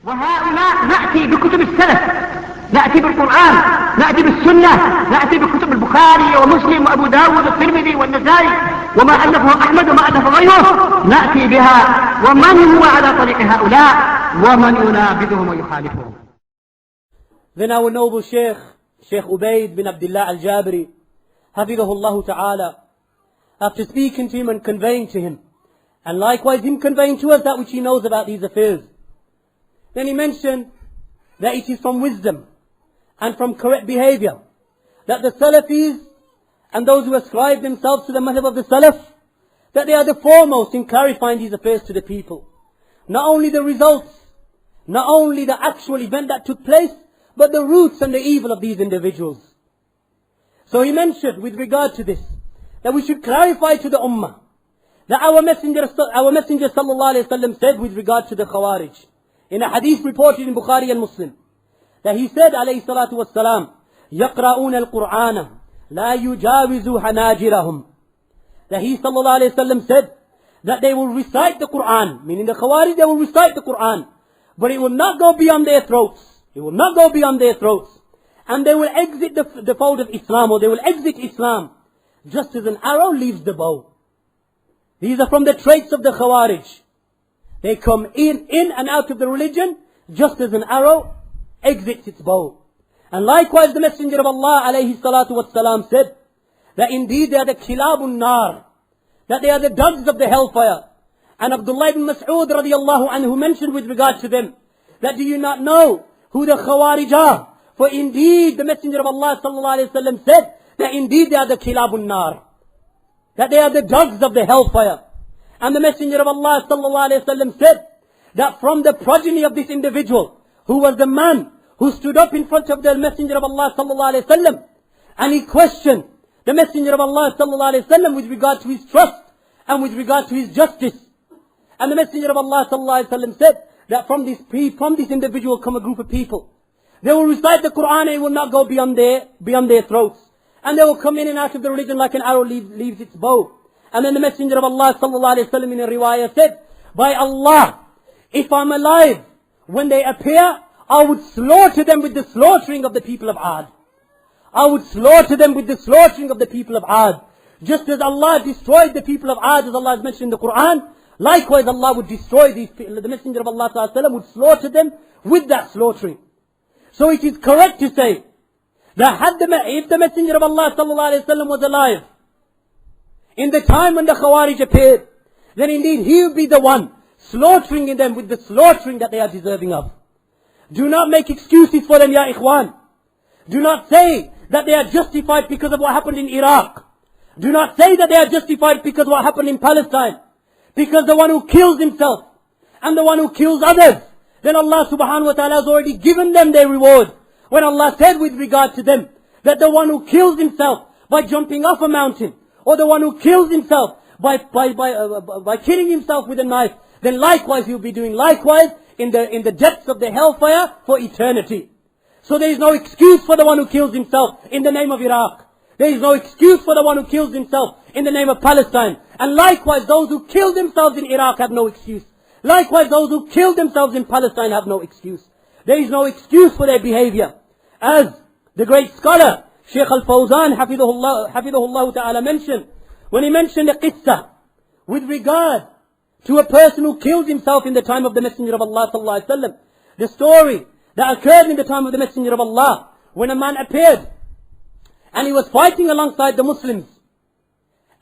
وهؤلاء نأتي بكتب السلف، نأتي بالقرآن، نأتي بالسنة، نأتي بكتب البخاري ومسلم وأبو داود والترمذي والنسائي وما ألفه أحمد وما ألف غيره، نأتي بها. ومن هو على طريق هؤلاء ومن ينابذهم ويخالفهم؟ Then our noble Sheikh Ubaid bin Abdullah al-Jabiri, Hafidhahullah Ta'ala, after speaking to him and conveying to him, and likewise him conveying to us that which he knows about these affairs, then he mentioned that it is from wisdom and from correct behavior that the Salafis and those who ascribe themselves to the madhab of the Salaf, that they are the foremost in clarifying these affairs to the people. Not only the results, not only the actual event that took place, but the roots and the evil of these individuals. So he mentioned with regard to this, that we should clarify to the Ummah, that our Messenger sallallahu alayhi wa sallam said with regard to the Khawarij, in a hadith reported in Bukhari and Muslim, that he said alayhi salatu wassalam, يَقْرَؤُونَ الْقُرْآنَ لَا يُجَاوِزُ حَنَاجِرَهُمْ. That he sallallahu alayhi wa sallam said that they will recite the Qur'an, meaning the Khawarij, they will recite the Qur'an, but it will not go beyond their throats. It will not go beyond their throats. And they will exit the fold of Islam, or they will exit Islam just as an arrow leaves the bow. These are from the traits of the Khawarij. They come in and out of the religion just as an arrow exits its bow. And likewise the Messenger of Allah alayhi salatu wassalam said that indeed they are the kilabun nar, that they are the dogs of the hellfire. And Abdullah ibn Mas'ud radiyallahu anhu mentioned with regard to them, that do you not know who the Khawarij are? For indeed the Messenger of Allah sallallahu alayhi wasallam said that indeed they are the kilabun nar, that they are the dogs of the hellfire. And the Messenger of Allah sallallahu alayhi wasallam said that from the progeny of this individual, who was the man who stood up in front of the Messenger of Allah sallallahu alayhi wasallam, and he questioned the Messenger of Allah sallallahu alayhi wasallam with regard to his trust and with regard to his justice. And the Messenger of Allah sallallahu alayhi wasallam said that from this individual come a group of people. They will recite the Quran and it will not go beyond their throats. And they will come in and out of the religion like an arrow leaves its bow. And then the Messenger of Allah sallallahu alayhi wasallam in a riwayah said, by Allah, if I'm alive when they appear, I would slaughter them with the slaughtering of the people of Ad. I would slaughter them with the slaughtering of the people of Ad. Just as Allah destroyed the people of Ad, as Allah has mentioned in the Quran, likewise Allah would destroy these people. The Messenger of Allah sallallahu alayhi wasallam would slaughter them with that slaughtering. So it is correct to say that if the Messenger of Allah sallallahu alayhi wasallam was alive in the time when the Khawarij appeared, then indeed he would be the one slaughtering them with the slaughtering that they are deserving of. Do not make excuses for them, ya ikhwan. Do not say that they are justified because of what happened in Iraq. Do not say that they are justified because of what happened in Palestine. Because the one who kills himself and the one who kills others, then Allah subhanahu wa ta'ala has already given them their reward. When Allah said with regard to them, that the one who kills himself by jumping off a mountain, or the one who kills himself by killing himself with a knife, then likewise he will be doing likewise in the depths of the hellfire for eternity. So there is no excuse for the one who kills himself in the name of Iraq. There is no excuse for the one who kills himself in the name of Palestine. And likewise those who kill themselves in Iraq have no excuse. Likewise those who kill themselves in Palestine have no excuse. There is no excuse for their behavior. As the great scholar Shaykh al-Fawzan Hafidhahullah Ta'ala mentioned, when he mentioned a qissa with regard to a person who killed himself in the time of the Messenger of Allah sallallahu alaihi wasallam, the story that occurred in the time of the Messenger of Allah, when a man appeared and he was fighting alongside the Muslims,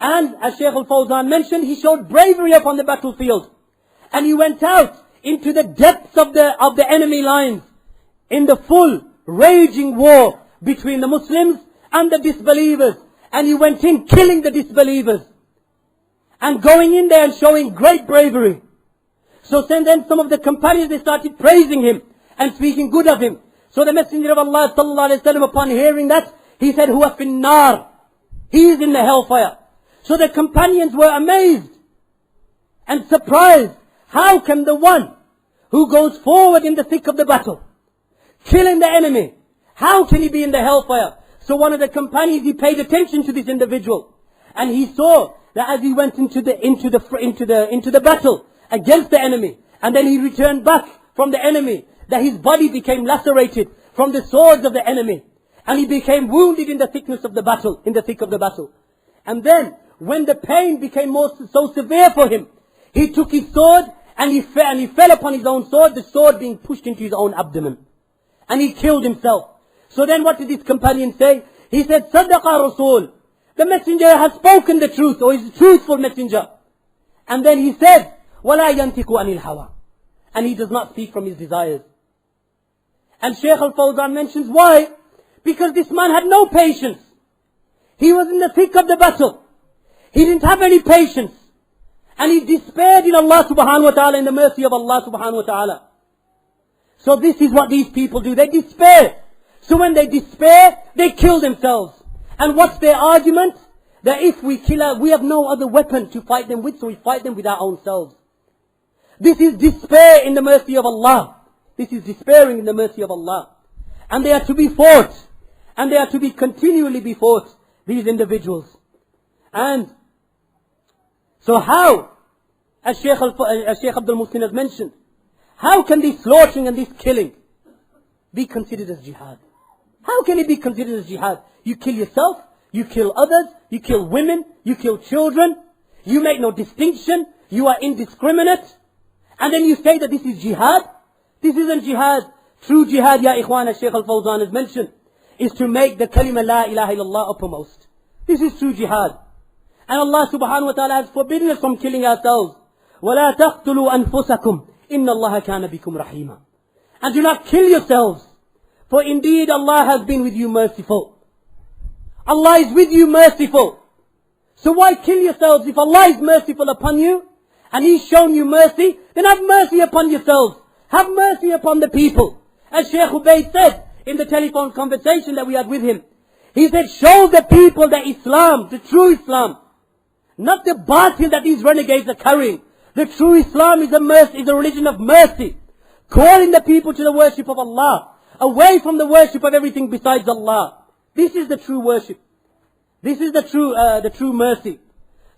and as Shaykh al-Fawzan mentioned, he showed bravery upon the battlefield, and he went out into the depths of the enemy lines in the full raging war between the Muslims and the disbelievers, and he went in killing the disbelievers and going in there and showing great bravery. So then some of the companions, they started praising him and speaking good of him. So the Messenger of Allah sallallahu alaihi wasallam, upon hearing that, he said, huwa fin nar, he is in the hellfire. So the companions were amazed and surprised. How can the one who goes forward in the thick of the battle, killing the enemy, how can he be in the hellfire? So one of the companions, he paid attention to this individual, and he saw that as he went into the battle against the enemy, and then he returned back from the enemy, that his body became lacerated from the swords of the enemy. And he became wounded in the thickness of the battle, in the thick of the battle. And then, when the pain became so severe for him, he took his sword and he fell upon his own sword, the sword being pushed into his own abdomen. And he killed himself. So then what did his companion say? He said, Sadaqa Rasul. The messenger has spoken the truth, or is a truthful messenger. And then he said, وَلَا يَنْتِقُ عَنِ الْهَوَىٰ. And he does not speak from his desires. And Shaykh Al-Fawzan mentions why? Because this man had no patience. He was in the thick of the battle. He didn't have any patience. And he despaired in Allah subhanahu wa ta'ala, in the mercy of Allah subhanahu wa ta'ala. So this is what these people do. They despair. So when they despair, they kill themselves. And what's their argument? That if we kill, we have no other weapon to fight them with, so we fight them with our own selves. This is despair in the mercy of Allah. This is despairing in the mercy of Allah. And they are to be fought. And they are to be continually be fought, these individuals. And so how, as Shaykh Abdul Muhsin has mentioned, how can this slaughtering and this killing be considered as jihad? How can it be considered as jihad? You kill yourself, you kill others, you kill women, you kill children, you make no distinction, you are indiscriminate, and then you say that this is jihad? This isn't jihad. True jihad, ya ikhwan, as Shaykh Al-Fawzan has mentioned, is to make the kalima la ilaha illallah uppermost. This is true jihad. And Allah subhanahu wa ta'ala has forbidden us from killing ourselves. وَلَا تَقْتُلُوا أَنفُسَكُمْ إِنَّ اللَّهَ كَانَ بِكُمْ رَحِيمًا. And do not kill yourselves, for indeed Allah has been with you merciful. Allah is with you merciful. So why kill yourselves? If Allah is merciful upon you, and He's shown you mercy, then have mercy upon yourselves. Have mercy upon the people. As Shaykh Ubaid said in the telephone conversation that we had with him, he said, show the people the Islam, the true Islam, not the batil that these renegades are carrying. The true Islam is a religion of mercy, calling the people to the worship of Allah, away from the worship of everything besides Allah. This is the true worship. This is the true mercy.